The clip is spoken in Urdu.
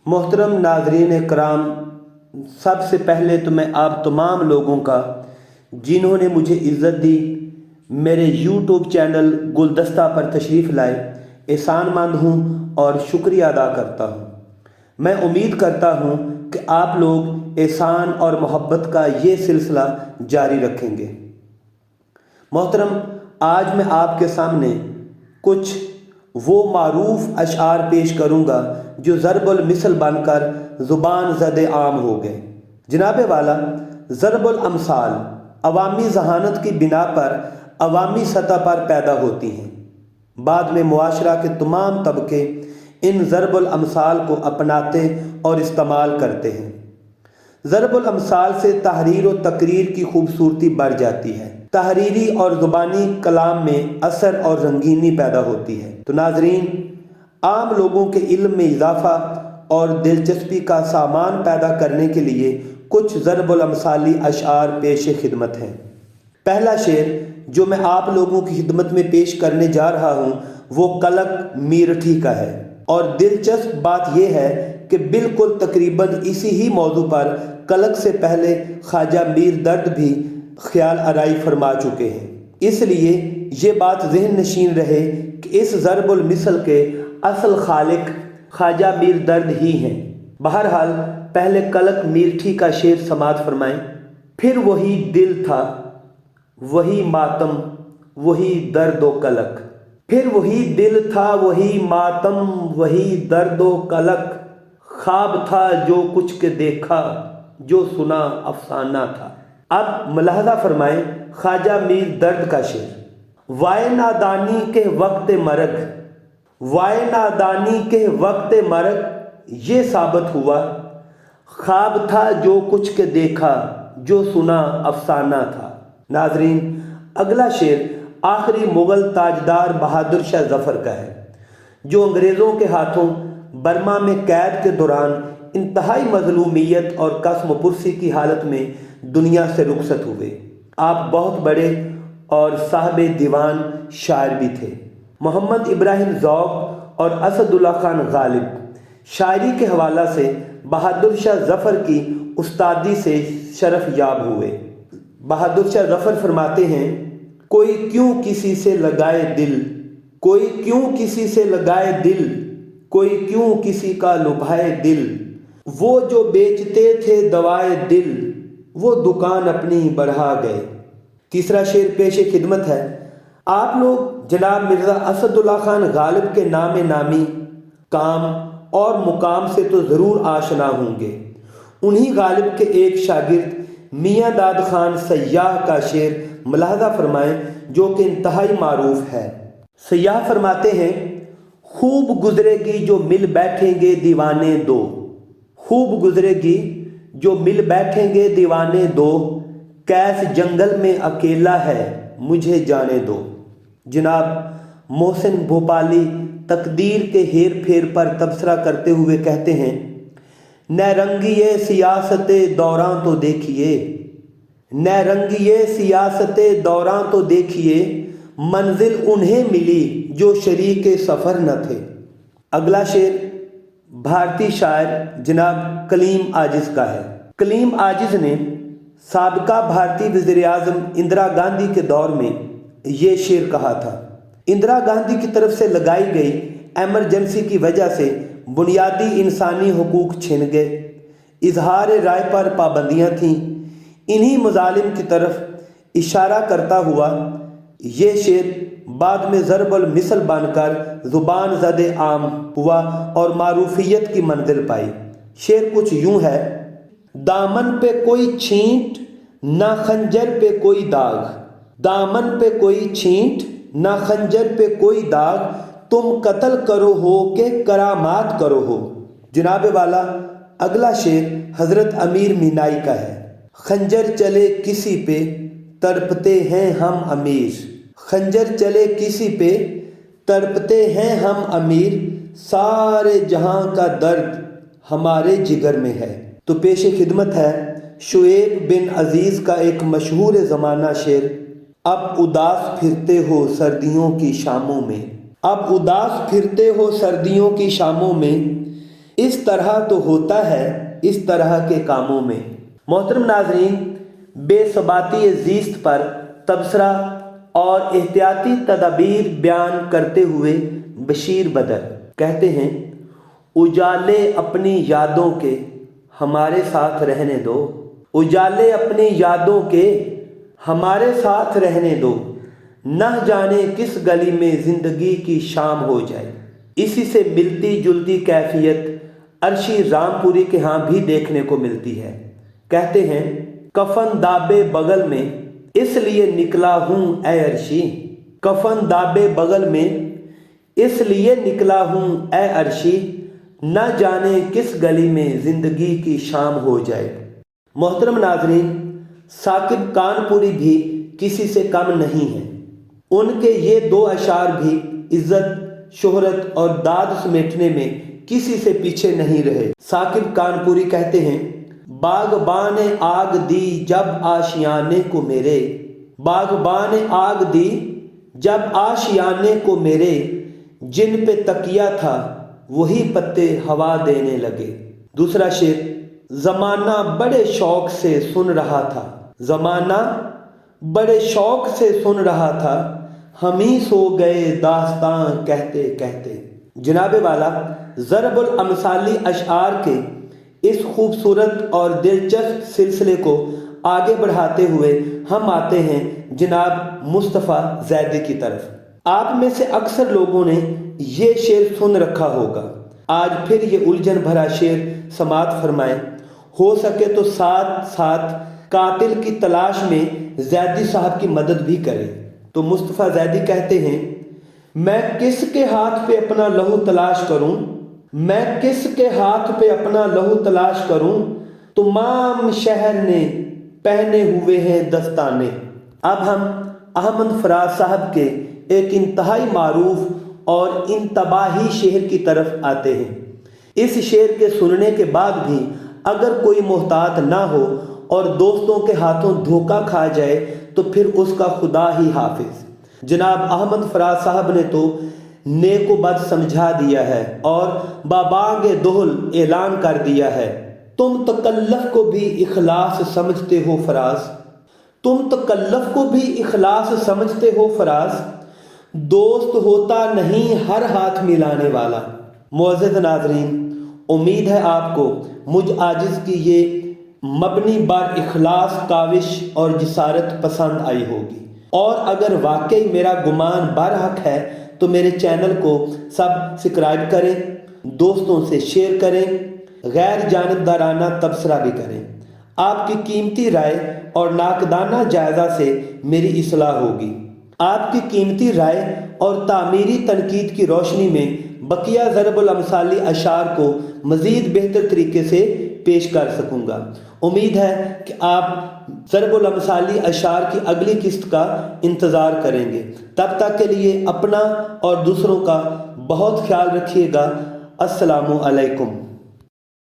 محترم ناظرین کرام، سب سے پہلے تو میں آپ تمام لوگوں کا جنہوں نے مجھے عزت دی، میرے یوٹیوب چینل گلدستہ پر تشریف لائے، احسان مند ہوں اور شکریہ ادا کرتا ہوں۔ میں امید کرتا ہوں کہ آپ لوگ احسان اور محبت کا یہ سلسلہ جاری رکھیں گے۔ محترم، آج میں آپ کے سامنے کچھ وہ معروف اشعار پیش کروں گا جو ضرب المثل بن کر زبان زد عام ہو گئے۔ جناب والا، ضرب الامثال عوامی ذہانت کی بنا پر عوامی سطح پر پیدا ہوتی ہیں، بعد میں معاشرہ کے تمام طبقے ان ضرب الامثال کو اپناتے اور استعمال کرتے ہیں۔ ضرب الامثال سے تحریر و تقریر کی خوبصورتی بڑھ جاتی ہے، تحریری اور زبانی کلام میں اثر اور رنگینی پیدا ہوتی ہے۔ تو ناظرین، عام لوگوں کے علم میں اضافہ اور دلچسپی کا سامان پیدا کرنے کے لیے کچھ ضرب الامثالی اشعار پیش خدمت ہیں۔ پہلا شعر جو میں آپ لوگوں کی خدمت میں پیش کرنے جا رہا ہوں وہ کلک میرٹھی کا ہے، اور دلچسپ بات یہ ہے کہ بالکل تقریباً اسی ہی موضوع پر کلک سے پہلے خواجہ میر درد بھی خیال آرائی فرما چکے ہیں، اس لیے یہ بات ذہن نشین رہے کہ اس ضرب المثل کے اصل خالق خواجہ میر درد ہی ہیں۔ بہرحال پہلے کلک میرٹھی کا شعر سماعت فرمائیں۔ پھر وہی دل تھا، وہی ماتم، وہی درد و کلک۔ پھر وہی دل تھا، وہی ماتم، وہی درد و کلک۔ خواب تھا جو کچھ کے دیکھا، جو سنا افسانہ تھا۔ اب ملاحظہ فرمائیں خواجہ میر درد کا شعر۔ وائے نادانی کے وقت مرگ، وائے نادانی کے وقت مرگ، یہ ثابت ہوا، خواب تھا جو کچھ کے دیکھا، جو سنا افسانہ تھا۔ ناظرین، اگلا شعر آخری مغل تاجدار بہادر شاہ ظفر کا ہے، جو انگریزوں کے ہاتھوں برما میں قید کے دوران انتہائی مظلومیت اور قسم و پرسی کی حالت میں دنیا سے رخصت ہوئے۔ آپ بہت بڑے اور صاحب دیوان شاعر بھی تھے۔ محمد ابراہیم ذوق اور اسد اللہ خان غالب شاعری کے حوالہ سے بہادر شاہ ظفر کی استادی سے شرف یاب ہوئے۔ بہادر شاہ ظفر فرماتے ہیں، کوئی کیوں کسی سے لگائے دل، کوئی کیوں کسی سے لگائے دل، کوئی کیوں کسی کا لبھائے دل، وہ جو بیچتے تھے دوائے دل، وہ دکان اپنی بڑھا گئے۔ تیسرا شعر پیش خدمت ہے۔ آپ لوگ جناب مرزا اسد اللہ خان غالب کے نام نامی، کام اور مقام سے تو ضرور آشنا ہوں گے۔ انہی غالب کے ایک شاگرد میاں داد خان سیاح کا شعر ملاحظہ فرمائیں جو کہ انتہائی معروف ہے۔ سیاح فرماتے ہیں، خوب گزرے گی جو مل بیٹھیں گے دیوانے دو، خوب گزرے گی جو مل بیٹھیں گے دیوانے دو، کیس جنگل میں اکیلا ہے مجھے جانے دو۔ جناب محسن بھوپالی تقدیر کے ہیر پھیر پر تبصرہ کرتے ہوئے کہتے ہیں، نہ رنگیے سیاست دوراں تو دیکھیے، نہ رنگیے سیاست دوراں تو دیکھیے، منزل انہیں ملی جو شریک سفر نہ تھے۔ اگلا شعر بھارتی شاعر جناب کلیم عاجز کا ہے۔ کلیم عاجز نے سابقہ بھارتی وزیر اعظم اندرا گاندھی کے دور میں یہ شعر کہا تھا، اندرا گاندھی کی طرف سے لگائی گئی ایمرجنسی کی وجہ سے بنیادی انسانی حقوق چھن گئے، اظہار رائے پر پابندیاں تھیں۔ انہی مظالم کی طرف اشارہ کرتا ہوا یہ شعر بعد میں ضرب المثل بن کر زبان زد عام ہوا اور معروفیت کی منزل پائی۔ شعر کچھ یوں ہے، دامن پہ کوئی چھینٹ نہ خنجر پہ کوئی داغ، دامن پہ کوئی چھینٹ نہ خنجر پہ کوئی داغ، تم قتل کرو ہو کہ کرامات کرو ہو۔ جناب والا، اگلا شعر حضرت امیر مینائی کا ہے۔ خنجر چلے کسی پہ تڑپتے ہیں ہم امیر، خنجر چلے کسی پہ تڑپتے ہیں ہم امیر، سارے جہاں کا درد ہمارے جگر میں ہے۔ تو پیش خدمت ہے شعیب بن عزیز کا ایک مشہور زمانہ شعر، اب اداس پھرتے ہو سردیوں کی شاموں میں، اب اداس پھرتے ہو سردیوں کی شاموں میں، اس طرح تو ہوتا ہے اس طرح کے کاموں میں۔ محترم ناظرین، بے ثباتی زیست پر تبصرہ اور احتیاطی تدابیر بیان کرتے ہوئے بشیر بدر کہتے ہیں، اجالے اپنی یادوں کے ہمارے ساتھ رہنے دو، اجالے اپنی یادوں کے ہمارے ساتھ رہنے دو، نہ جانے کس گلی میں زندگی کی شام ہو جائے۔ اسی سے ملتی جلتی کیفیت عرشی رام پوری کے ہاں بھی دیکھنے کو ملتی ہے۔ کہتے ہیں، کفن دابے بغل میں اس لیے نکلا ہوں اے عرشی، کفن دابے بغل میں اس لیے نکلا ہوں اے عرشی، نہ جانے کس گلی میں زندگی کی شام ہو جائے۔ محترم ناظرین، ثاقب کانپوری بھی کسی سے کم نہیں ہیں۔ ان کے یہ دو اشعار بھی عزت، شہرت اور داد سمیٹنے میں کسی سے پیچھے نہیں رہے۔ ثاقب کانپوری کہتے ہیں، باغبان آگ دی جب آشیانے کو میرے، باغبان آگ دی جب آشیانے کو میرے، جن پہ تکیا تھا وہی پتے ہوا دینے لگے۔ دوسرا شعر، زمانہ بڑے شوق سے سن رہا تھا، زمانہ بڑے شوق سے سن رہا تھا، ہم ہی سو گئے داستان کہتے کہتے۔ جناب والا، ضرب الامثالی اشعار کے اس خوبصورت اور دلچسپ سلسلے کو آگے بڑھاتے ہوئے ہم آتے ہیں جناب مصطفیٰ زیدی کی طرف۔ آپ میں سے اکثر لوگوں نے یہ شعر سن رکھا ہوگا، آج پھر یہ الجھن بھرا شعر سماعت فرمائیں۔ ہو سکے تو ساتھ ساتھ قاتل کی تلاش میں زیدی صاحب کی مدد بھی کریں۔ تو مصطفیٰ زیدی کہتے ہیں، میں کس کے ہاتھ پہ اپنا لہو تلاش کروں، میں کس کے ہاتھ پہ اپنا لہو تلاش کروں، تمام شہر نے پہنے ہوئے ہیں دستانے۔ اب ہم احمد فراز صاحب کے ایک انتہائی معروف اور انتباہی شعر کی طرف آتے ہیں۔ اس شعر کے سننے کے بعد بھی اگر کوئی محتاط نہ ہو اور دوستوں کے ہاتھوں دھوکہ کھا جائے تو پھر اس کا خدا ہی حافظ۔ جناب احمد فراز صاحب نے تو نیک و بد سمجھا دیا ہے اور بابانگ دہل اعلان کر دیا ہے، تم تکلف کو بھی اخلاص سمجھتے ہو فراز، تم تکلف کو بھی اخلاص سمجھتے ہو فراز، دوست ہوتا نہیں ہر ہاتھ ملانے والا۔ معزز ناظرین، امید ہے آپ کو مجھ عاجز کی یہ مبنی بر اخلاص کاوش اور جسارت پسند آئی ہوگی، اور اگر واقعی میرا گمان برحق ہے تو میرے چینل کو سبسکرائب کریں، دوستوں سے شیئر کریں، غیر جانبدارانہ تبصرہ بھی کریں۔ آپ کی قیمتی رائے اور ناقدانہ جائزہ سے میری اصلاح ہوگی۔ آپ کی قیمتی رائے اور تعمیری تنقید کی روشنی میں بقیہ ضرب الامثالی اشعار کو مزید بہتر طریقے سے پیش کر سکوں گا۔ امید ہے کہ آپ ضرب الامثالی اشعار کی اگلی قسط کا انتظار کریں گے۔ تب تک کے لیے اپنا اور دوسروں کا بہت خیال رکھیے گا۔ السلام علیکم۔